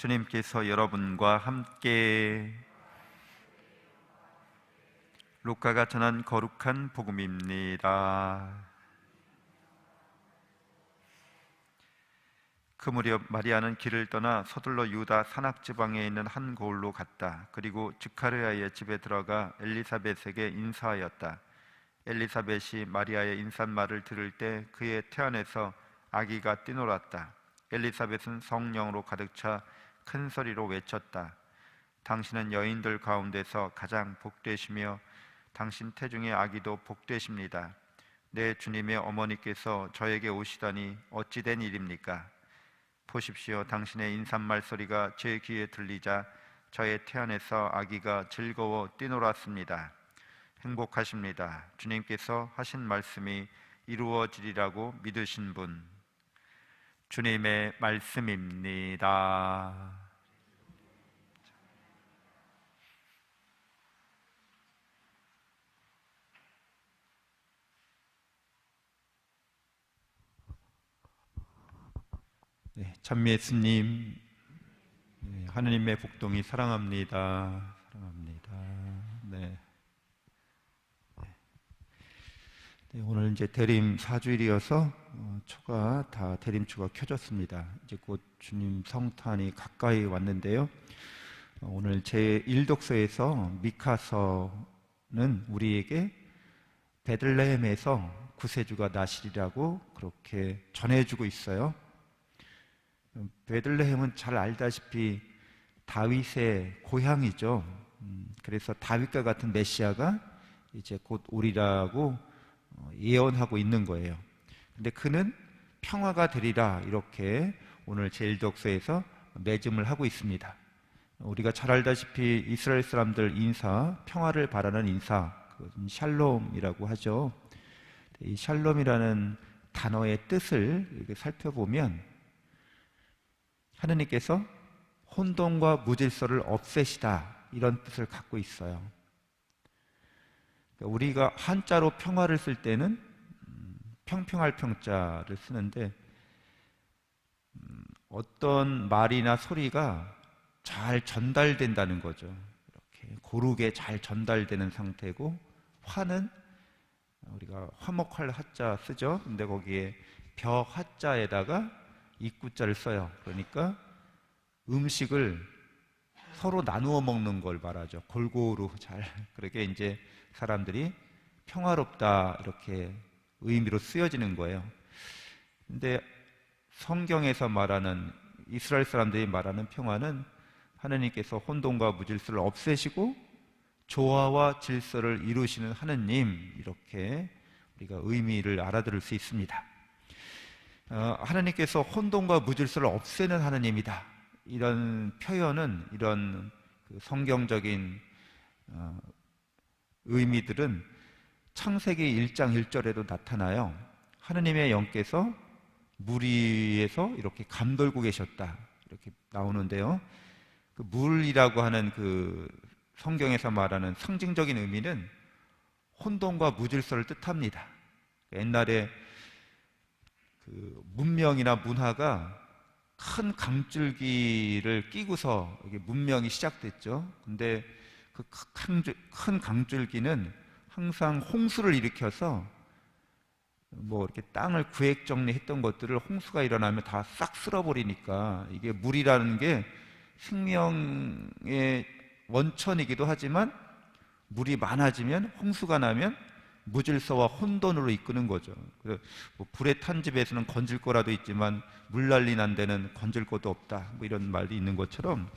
주님께서 여러분과 함께. 루카가 전한 거룩한 복음입니다. 그 무렵 마리아는 길을 떠나 서둘러 유다 산악지방에 있는 한 고을로 갔다. 그리고 지카르야의 집에 들어가 엘리사벳에게 인사하였다. 엘리사벳이 마리아의 인사말을 들을 때 그의 태안에서 아기가 뛰놀았다. 엘리사벳은 성령으로 가득 차 큰 소리로 외쳤다. 당신은 여인들 가운데서 가장 복되시며 당신 태중의 아기도 복되십니다. 내 주님의 어머니께서 저에게 오시다니 어찌 된 일입니까? 보십시오. 당신의 인사말 소리가 제 귀에 들리자 저의 태안에서 아기가 즐거워 뛰놀았습니다. 행복하십니다. 주님께서 하신 말씀이 이루어지리라고 믿으신 분. 주님의 말씀입니다. 네, 찬미 예수님, 하느님의 복동이 사랑합니다. 사랑합니다. 네. 오늘 이제 대림 4주일이어서 초가 다 대림초가 켜졌습니다. 이제 곧 주님 성탄이 가까이 왔는데요. 오늘 제 1독서에서 미카서는 우리에게 베들레헴에서 구세주가 나시리라고 그렇게 전해주고 있어요. 베들레헴은 잘 알다시피 다윗의 고향이죠. 그래서 다윗과 같은 메시아가 이제 곧 오리라고 예언하고 있는 거예요. 근데 그는 평화가 되리라, 이렇게 오늘 제1독서에서 매짐을 하고 있습니다. 우리가 잘 알다시피 이스라엘 사람들 인사, 평화를 바라는 인사, 그것은 샬롬이라고 하죠. 이 샬롬이라는 단어의 뜻을 이렇게 살펴보면 하느님께서 혼돈과 무질서를 없애시다, 이런 뜻을 갖고 있어요. 우리가 한자로 평화를 쓸 때는 평평할 평자를 쓰는데 어떤 말이나 소리가 잘 전달된다는 거죠. 이렇게 고르게 잘 전달되는 상태고, 화는 우리가 화목할 화자 쓰죠. 근데 거기에 벽 화자에다가 입구자를 써요. 그러니까 음식을 서로 나누어 먹는 걸 말하죠. 골고루 잘. 그렇게 이제 사람들이 평화롭다, 이렇게 의미로 쓰여지는 거예요. 근데 성경에서 말하는, 이스라엘 사람들이 말하는 평화는 하느님께서 혼돈과 무질서를 없애시고 조화와 질서를 이루시는 하느님, 이렇게 우리가 의미를 알아들을 수 있습니다. 하느님께서 혼돈과 무질서를 없애는 하느님이다, 이런 표현은, 이런 성경적인 의미들은 창세기 1장 1절에도 나타나요. 하느님의 영께서 물 위에서 이렇게 감돌고 계셨다, 이렇게 나오는데요. 그 물이라고 하는 그 성경에서 말하는 상징적인 의미는 혼돈과 무질서를 뜻합니다. 옛날에 그 문명이나 문화가 큰 강줄기를 끼고서 이게 문명이 시작됐죠. 근데 그 큰 강줄기는 항상 홍수를 일으켜서 뭐 이렇게 땅을 구획 정리했던 것들을 홍수가 일어나면 다 싹 쓸어버리니까, 이게 물이라는 게 생명의 원천이기도 하지만 물이 많아지면, 홍수가 나면 무질서와 혼돈으로 이끄는 거죠. 뭐 불에 탄 집에서는 건질 거라도 있지만 물 난리 난 데는 건질 것도 없다, 뭐 이런 말이 있는 것처럼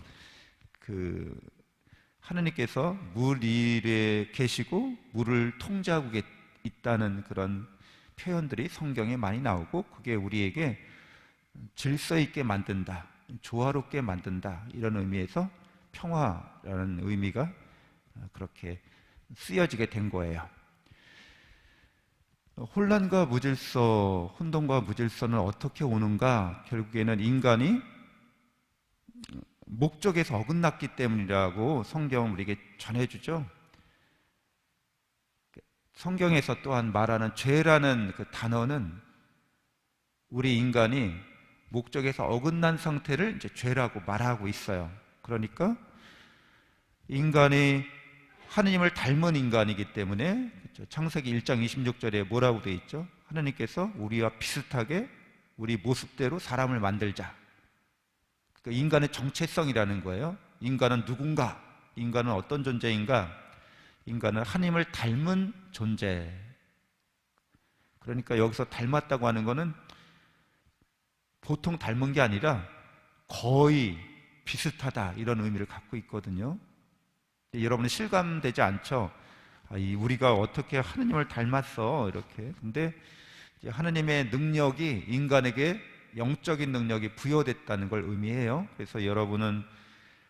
하느님께서 물 위에 계시고 물을 통제하고 있다는 그런 표현들이 성경에 많이 나오고, 그게 우리에게 질서 있게 만든다, 조화롭게 만든다, 이런 의미에서 평화라는 의미가 그렇게 쓰여지게 된 거예요. 혼란과 무질서, 혼돈과 무질서는 어떻게 오는가? 결국에는 인간이 목적에서 어긋났기 때문이라고 성경은 우리에게 전해주죠. 성경에서 또한 말하는 죄라는 그 단어는 우리 인간이 목적에서 어긋난 상태를 이제 죄라고 말하고 있어요. 그러니까 인간이 하느님을 닮은 인간이기 때문에, 그렇죠? 창세기 1장 26절에 뭐라고 되어 있죠? 하느님께서 우리와 비슷하게 우리 모습대로 사람을 만들자. 그러니까 인간의 정체성이라는 거예요. 인간은 누군가? 인간은 어떤 존재인가? 인간은 하느님을 닮은 존재. 그러니까 여기서 닮았다고 하는 것은 보통 닮은 게 아니라 거의 비슷하다, 이런 의미를 갖고 있거든요. 여러분은 실감되지 않죠? 우리가 어떻게 하느님을 닮았어, 이렇게. 근데 하느님의 능력이 인간에게 영적인 능력이 부여됐다는 걸 의미해요. 그래서 여러분은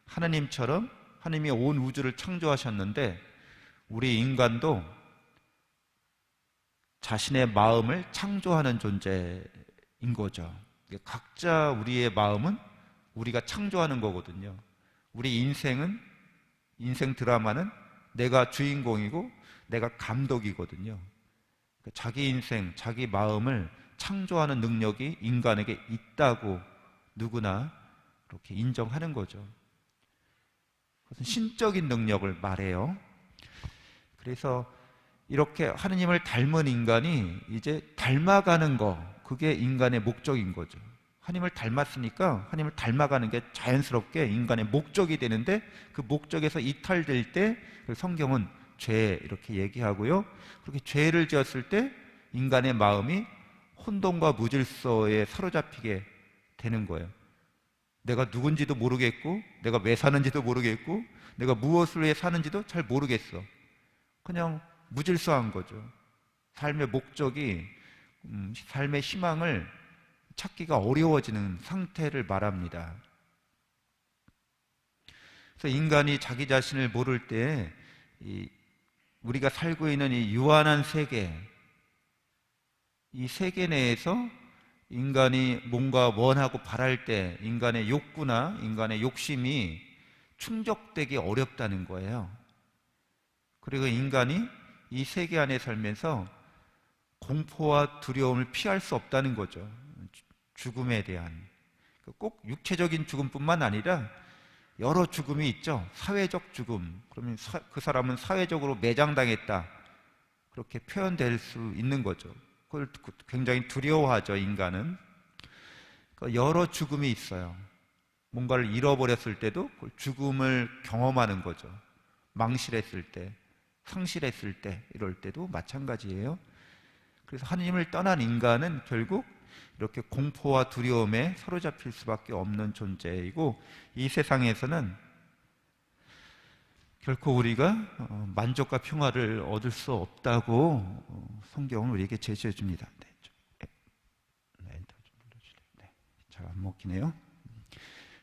하느님처럼 하느님이 온 우주를 창조하셨는데 우리 인간도 자신의 마음을 창조하는 존재인 거죠. 각자 우리의 마음은 우리가 창조하는 거거든요. 우리 인생 드라마는 내가 주인공이고 내가 감독이거든요. 자기 인생, 자기 마음을 창조하는 능력이 인간에게 있다고 누구나 그렇게 인정하는 거죠. 그것은 신적인 능력을 말해요. 그래서 이렇게 하느님을 닮은 인간이 이제 닮아가는 거, 그게 인간의 목적인 거죠. 하느님을 닮았으니까 하느님을 닮아가는 게 자연스럽게 인간의 목적이 되는데, 그 목적에서 이탈될 때 성경은 죄 이렇게 얘기하고요. 그렇게 죄를 지었을 때 인간의 마음이 혼돈과 무질서에 사로잡히게 되는 거예요. 내가 누군지도 모르겠고, 내가 왜 사는지도 모르겠고, 내가 무엇을 위해 사는지도 잘 모르겠어. 그냥 무질서한 거죠. 삶의 목적이, 삶의 희망을 찾기가 어려워지는 상태를 말합니다. 그래서 인간이 자기 자신을 모를 때 우리가 살고 있는 이 유한한 세계, 이 세계 내에서 인간이 뭔가 원하고 바랄 때 인간의 욕구나 인간의 욕심이 충족되기 어렵다는 거예요. 그리고 인간이 이 세계 안에 살면서 공포와 두려움을 피할 수 없다는 거죠. 죽음에 대한, 꼭 육체적인 죽음뿐만 아니라 여러 죽음이 있죠. 사회적 죽음. 그러면 그 사람은 사회적으로 매장당했다, 그렇게 표현될 수 있는 거죠. 그걸 굉장히 두려워하죠, 인간은. 여러 죽음이 있어요. 뭔가를 잃어버렸을 때도 그 죽음을 경험하는 거죠. 망실했을 때, 상실했을 때, 이럴 때도 마찬가지예요. 그래서 하느님을 떠난 인간은 결국 이렇게 공포와 두려움에 사로잡힐 수밖에 없는 존재이고, 이 세상에서는 결코 우리가 만족과 평화를 얻을 수 없다고 성경은 우리에게 제시해 줍니다. 잘 안 먹히네요.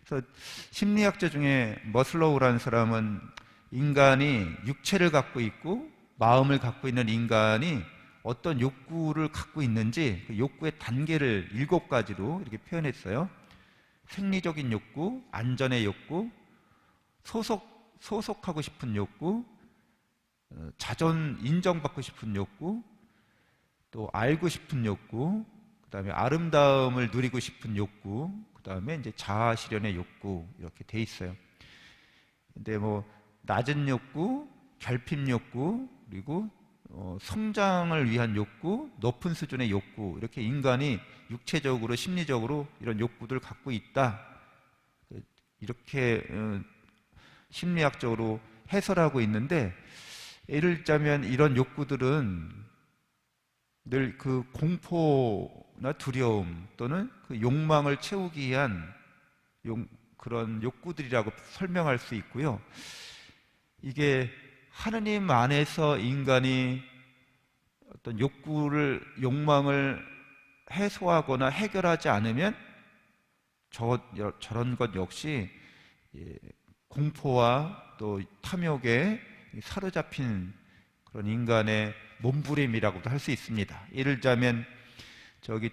그래서 심리학자 중에 머슬로우라는 사람은 인간이 육체를 갖고 있고 마음을 갖고 있는 인간이 어떤 욕구를 갖고 있는지 그 욕구의 단계를 7가지로 이렇게 표현했어요. 생리적인 욕구, 안전의 욕구, 소속하고 싶은 욕구, 자존 인정받고 싶은 욕구, 또 알고 싶은 욕구, 그 다음에 아름다움을 누리고 싶은 욕구, 그 다음에 이제 자아 실현의 욕구, 이렇게 돼 있어요. 근데 낮은 욕구, 결핍 욕구, 그리고 성장을 위한 욕구, 높은 수준의 욕구, 이렇게 인간이 육체적으로 심리적으로 이런 욕구들을 갖고 있다, 이렇게 심리학적으로 해설하고 있는데, 예를 들자면 이런 욕구들은 늘 그 공포나 두려움 또는 그 욕망을 채우기 위한 그런 욕구들이라고 설명할 수 있고요. 이게 하느님 안에서 인간이 어떤 욕망을 해소하거나 해결하지 않으면 저런 것 역시 공포와 또 탐욕에 사로잡힌 그런 인간의 몸부림이라고도 할 수 있습니다. 예를 들자면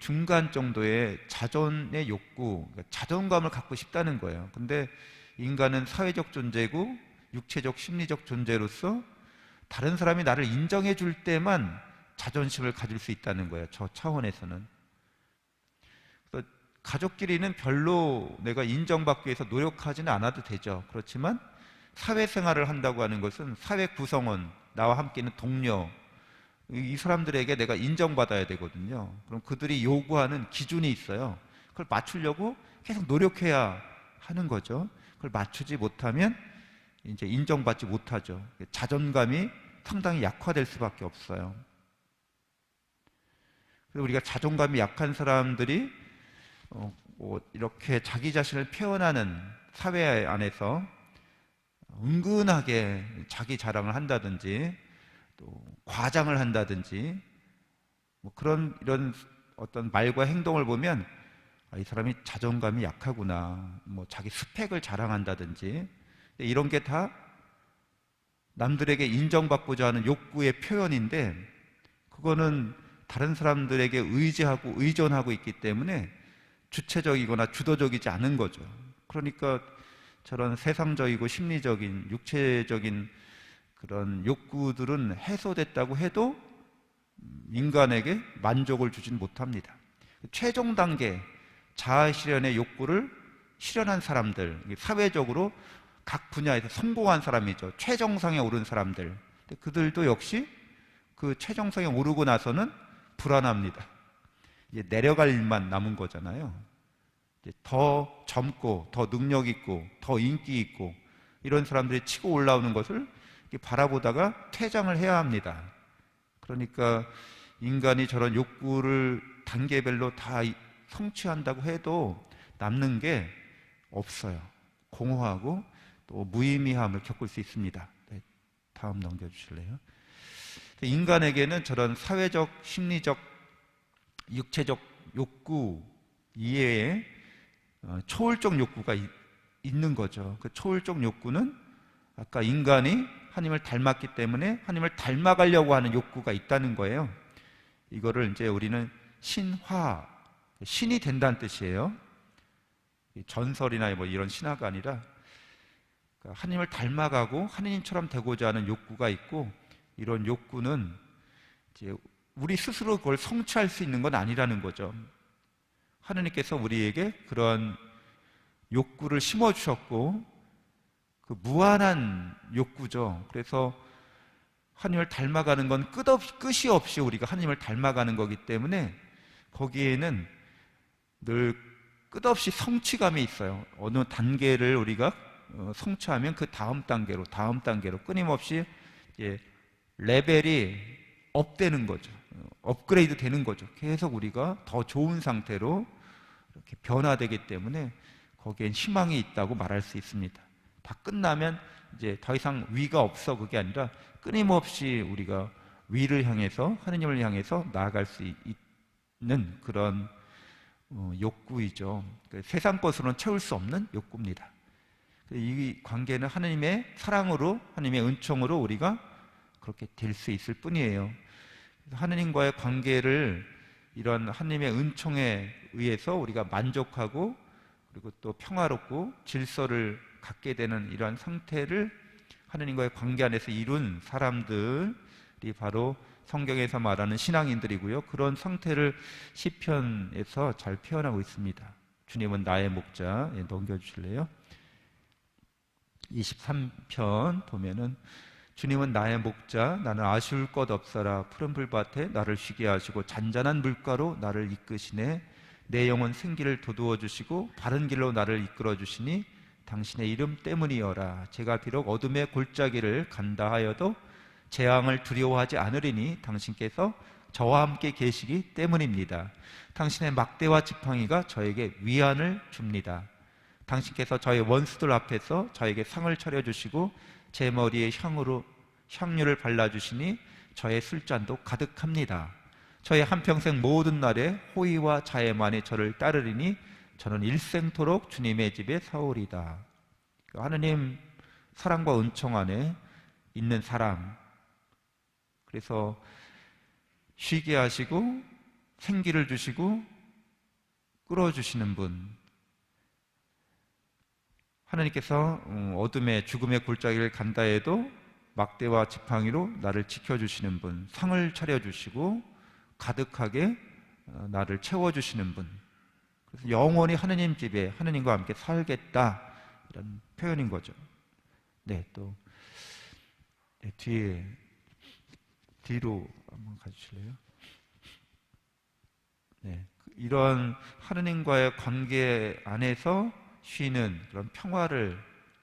중간 정도의 자존의 욕구, 그러니까 자존감을 갖고 싶다는 거예요. 근데 인간은 사회적 존재고 육체적, 심리적 존재로서 다른 사람이 나를 인정해 줄 때만 자존심을 가질 수 있다는 거예요. 저 차원에서는. 가족끼리는 별로 내가 인정받기 위해서 노력하지는 않아도 되죠. 그렇지만 사회생활을 한다고 하는 것은 사회 구성원, 나와 함께 있는 동료, 이 사람들에게 내가 인정받아야 되거든요. 그럼 그들이 요구하는 기준이 있어요. 그걸 맞추려고 계속 노력해야 하는 거죠. 그걸 맞추지 못하면 이제 인정받지 못하죠. 자존감이 상당히 약화될 수밖에 없어요. 그래서 우리가 자존감이 약한 사람들이 이렇게 자기 자신을 표현하는 사회 안에서 은근하게 자기 자랑을 한다든지 또 과장을 한다든지 이런 어떤 말과 행동을 보면 이 사람이 자존감이 약하구나, 자기 스펙을 자랑한다든지 이런 게 다 남들에게 인정받고자 하는 욕구의 표현인데, 그거는 다른 사람들에게 의지하고 의존하고 있기 때문에 주체적이거나 주도적이지 않은 거죠. 그러니까 저런 세상적이고 심리적인 육체적인 그런 욕구들은 해소됐다고 해도 인간에게 만족을 주진 못합니다. 최종 단계 자아 실현의 욕구를 실현한 사람들, 사회적으로 각 분야에서 성공한 사람이죠. 최정상에 오른 사람들. 그들도 역시 그 최정상에 오르고 나서는 불안합니다. 이제 내려갈 일만 남은 거잖아요. 이제 더 젊고 더 능력 있고 더 인기 있고 이런 사람들이 치고 올라오는 것을 바라보다가 퇴장을 해야 합니다. 그러니까 인간이 저런 욕구를 단계별로 다 성취한다고 해도 남는 게 없어요. 공허하고 또 무의미함을 겪을 수 있습니다. 네, 다음 넘겨주실래요? 인간에게는 저런 사회적, 심리적, 육체적 욕구 이외에 초월적 욕구가 있는 거죠. 그 초월적 욕구는 아까 인간이 하나님을 닮았기 때문에 하나님을 닮아가려고 하는 욕구가 있다는 거예요. 이거를 이제 우리는 신화, 신이 된다는 뜻이에요. 전설이나 이런 신화가 아니라 하나님을 닮아가고 하나님처럼 되고자 하는 욕구가 있고, 이런 욕구는 이제 우리 스스로 그걸 성취할 수 있는 건 아니라는 거죠. 하나님께서 우리에게 그런 욕구를 심어주셨고, 그 무한한 욕구죠. 그래서 하나님을 닮아가는 건 끝이 없이 우리가 하나님을 닮아가는 거기 때문에 거기에는 늘 끝없이 성취감이 있어요. 어느 단계를 우리가 성취하면 그 다음 단계로 끊임없이 레벨이 업되는 거죠. 업그레이드 되는 거죠. 계속 우리가 더 좋은 상태로 이렇게 변화되기 때문에 거기엔 희망이 있다고 말할 수 있습니다. 다 끝나면 이제 더 이상 위가 없어, 그게 아니라 끊임없이 우리가 위를 향해서, 하느님을 향해서 나아갈 수 있는 그런 욕구이죠. 세상 것으로는 채울 수 없는 욕구입니다. 이 관계는 하나님의 사랑으로, 하나님의 은총으로 우리가 그렇게 될 수 있을 뿐이에요. 하나님과의 관계를 이런 하나님의 은총에 의해서 우리가 만족하고, 그리고 또 평화롭고 질서를 갖게 되는 이러한 상태를 하나님과의 관계 안에서 이룬 사람들이 바로 성경에서 말하는 신앙인들이고요. 그런 상태를 시편에서 잘 표현하고 있습니다. 주님은 나의 목자, 넘겨주실래요? 23편 보면은 주님은 나의 목자, 나는 아쉬울 것 없어라. 푸른 풀밭에 나를 쉬게 하시고 잔잔한 물가로 나를 이끄시네. 내 영혼 생기를 돋우어 주시고 바른 길로 나를 이끌어 주시니 당신의 이름 때문이여라. 제가 비록 어둠의 골짜기를 간다 하여도 재앙을 두려워하지 않으리니 당신께서 저와 함께 계시기 때문입니다. 당신의 막대와 지팡이가 저에게 위안을 줍니다. 당신께서 저의 원수들 앞에서 저에게 상을 차려주시고 제 머리에 향유를 발라주시니 저의 술잔도 가득합니다. 저의 한평생 모든 날에 호의와 자애만이 저를 따르리니 저는 일생토록 주님의 집에 사오리다. 하느님 사랑과 은총 안에 있는 사람, 그래서 쉬게 하시고 생기를 주시고 끌어주시는 분, 하나님께서 어둠의 죽음의 골짜기를 간다 해도 막대와 지팡이로 나를 지켜주시는 분, 상을 차려주시고 가득하게 나를 채워주시는 분, 그래서 영원히 하느님 집에 하느님과 함께 살겠다, 이런 표현인 거죠. 네, 또 네, 뒤로 한번 가주실래요? 네, 이런 하느님과의 관계 안에서 쉬는 그런 평화를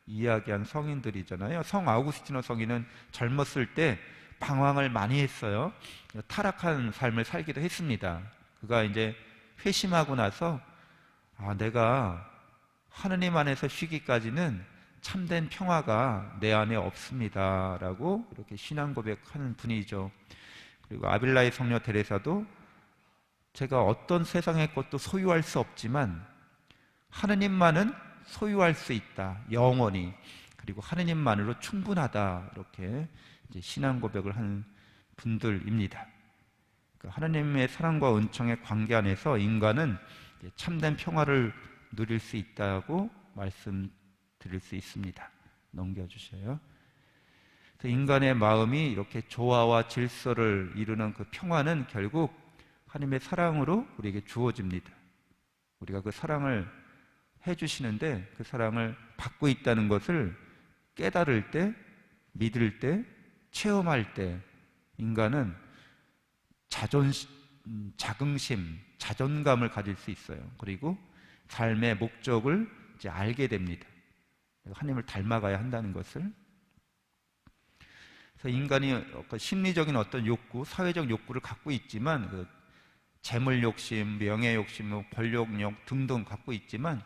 이야기한 성인들이잖아요. 성 아우구스티노 성인은 젊었을 때 방황을 많이 했어요. 타락한 삶을 살기도 했습니다. 그가 이제 회심하고 나서 내가 하느님 안에서 쉬기까지는 참된 평화가 내 안에 없습니다 라고 이렇게 신앙 고백하는 분이죠. 그리고 아빌라의 성녀 데레사도 제가 어떤 세상의 것도 소유할 수 없지만 하느님만은 소유할 수 있다, 영원히. 그리고 하느님만으로 충분하다, 이렇게 이제 신앙 고백을 하는 분들입니다. 하느님의 사랑과 은총의 관계 안에서 인간은 참된 평화를 누릴 수 있다고 말씀드릴 수 있습니다. 넘겨주세요. 인간의 마음이 이렇게 조화와 질서를 이루는 그 평화는 결국 하나님의 사랑으로 우리에게 주어집니다. 우리가 그 사랑을 해주시는데 그 사랑을 받고 있다는 것을 깨달을 때, 믿을 때, 체험할 때 인간은 자긍심, 자존감을 가질 수 있어요. 그리고 삶의 목적을 이제 알게 됩니다. 하나님을 닮아가야 한다는 것을. 그래서 인간이 심리적인 어떤 욕구, 사회적 욕구를 갖고 있지만 그 재물 욕심, 명예 욕심, 권력욕 등등 갖고 있지만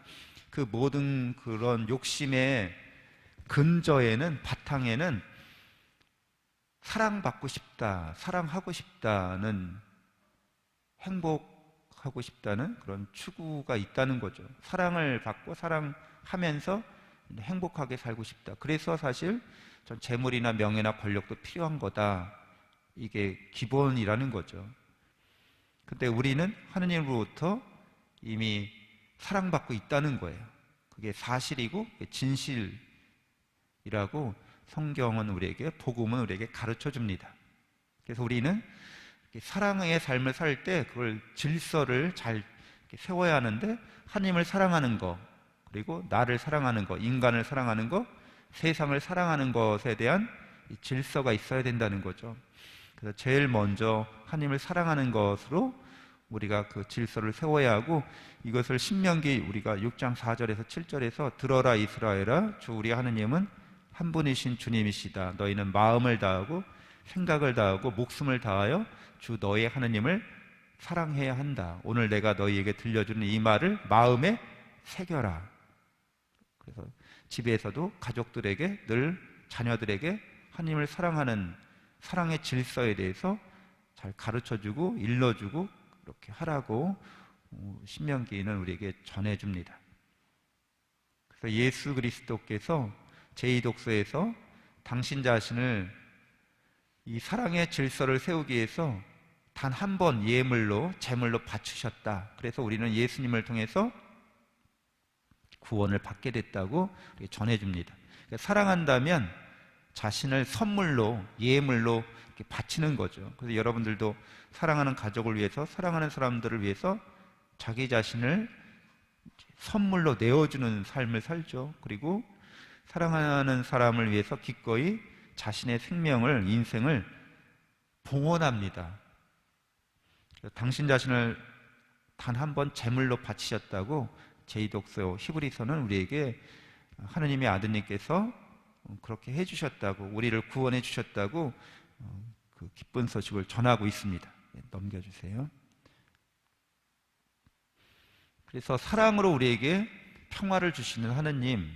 그 모든 그런 욕심의 근저에는, 바탕에는 사랑받고 싶다, 사랑하고 싶다는, 행복하고 싶다는 그런 추구가 있다는 거죠. 사랑을 받고 사랑하면서 행복하게 살고 싶다. 그래서 사실 전 재물이나 명예나 권력도 필요한 거다. 이게 기본이라는 거죠. 근데 우리는 하느님으로부터 이미 사랑받고 있다는 거예요. 그게 사실이고 진실이라고 성경은 우리에게, 복음은 우리에게 가르쳐 줍니다. 그래서 우리는 사랑의 삶을 살 때 그걸 질서를 잘 세워야 하는데, 하나님을 사랑하는 거, 그리고 나를 사랑하는 거, 인간을 사랑하는 거, 세상을 사랑하는 것에 대한 질서가 있어야 된다는 거죠. 그래서 제일 먼저 하나님을 사랑하는 것으로 우리가 그 질서를 세워야 하고, 이것을 신명기 우리가 6장 4절에서 7절에서 들어라 이스라엘아, 주 우리 하느님은 한 분이신 주님이시다. 너희는 마음을 다하고 생각을 다하고 목숨을 다하여 주 너의 하느님을 사랑해야 한다. 오늘 내가 너희에게 들려주는 이 말을 마음에 새겨라. 그래서 집에서도 가족들에게, 늘 자녀들에게 하느님을 사랑하는 사랑의 질서에 대해서 잘 가르쳐주고 일러주고 이렇게 하라고 신명기는 우리에게 전해줍니다. 그래서 예수 그리스도께서 제2독서에서 당신 자신을 이 사랑의 질서를 세우기 위해서 단 한 번 예물로, 제물로 바치셨다. 그래서 우리는 예수님을 통해서 구원을 받게 됐다고 전해줍니다. 그러니까 사랑한다면 자신을 선물로, 예물로 이렇게 바치는 거죠. 그래서 여러분들도 사랑하는 가족을 위해서, 사랑하는 사람들을 위해서 자기 자신을 선물로 내어주는 삶을 살죠. 그리고 사랑하는 사람을 위해서 기꺼이 자신의 생명을, 인생을 봉헌합니다. 당신 자신을 단 한 번 제물로 바치셨다고 제2독서 히브리서는 우리에게 하느님의 아드님께서 그렇게 해주셨다고, 우리를 구원해 주셨다고 그 기쁜 소식을 전하고 있습니다. 넘겨주세요. 그래서 사랑으로 우리에게 평화를 주시는 하느님,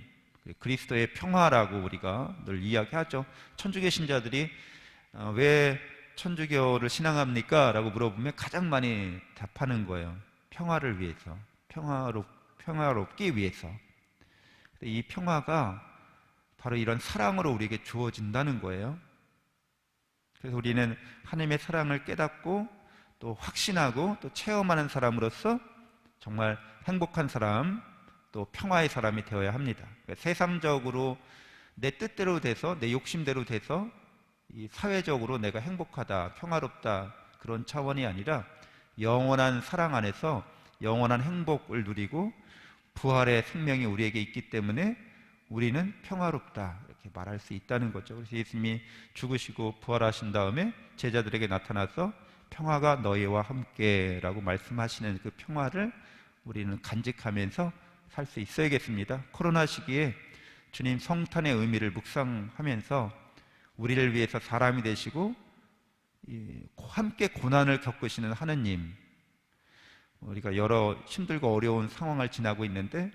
그리스도의 평화라고 우리가 늘 이야기하죠. 천주교 신자들이 왜 천주교를 신앙합니까? 라고 물어보면 가장 많이 답하는 거예요. 평화를 위해서, 평화롭기 위해서. 이 평화가 바로 이런 사랑으로 우리에게 주어진다는 거예요. 그래서 우리는 하나님의 사랑을 깨닫고 또 확신하고 또 체험하는 사람으로서 정말 행복한 사람, 또 평화의 사람이 되어야 합니다. 그러니까 세상적으로 내 뜻대로 돼서, 내 욕심대로 돼서 이 사회적으로 내가 행복하다, 평화롭다, 그런 차원이 아니라 영원한 사랑 안에서 영원한 행복을 누리고 부활의 생명이 우리에게 있기 때문에 우리는 평화롭다, 이렇게 말할 수 있다는 거죠. 그래서 예수님이 죽으시고 부활하신 다음에 제자들에게 나타나서 평화가 너희와 함께라고 말씀하시는 그 평화를 우리는 간직하면서 살 수 있어야겠습니다. 코로나 시기에 주님 성탄의 의미를 묵상하면서 우리를 위해서 사람이 되시고 함께 고난을 겪으시는 하느님, 우리가 여러 힘들고 어려운 상황을 지나고 있는데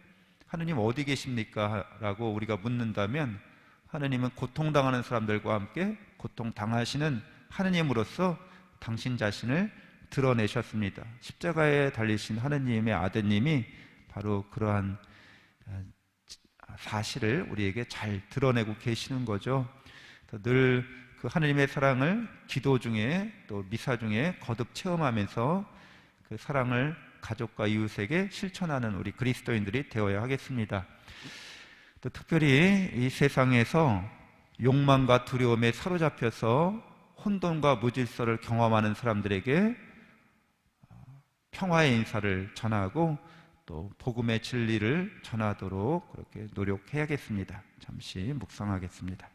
하느님 어디 계십니까? 라고 우리가 묻는다면 하느님은 고통당하는 사람들과 함께 고통당하시는 하느님으로서 당신 자신을 드러내셨습니다. 십자가에 달리신 하느님의 아드님이 바로 그러한 사실을 우리에게 잘 드러내고 계시는 거죠. 늘 그 하느님의 사랑을 기도 중에 또 미사 중에 거듭 체험하면서 그 사랑을 가족과 이웃에게 실천하는 우리 그리스도인들이 되어야 하겠습니다. 또 특별히 이 세상에서 욕망과 두려움에 사로잡혀서 혼돈과 무질서를 경험하는 사람들에게 평화의 인사를 전하고 또 복음의 진리를 전하도록 그렇게 노력해야겠습니다. 잠시 묵상하겠습니다.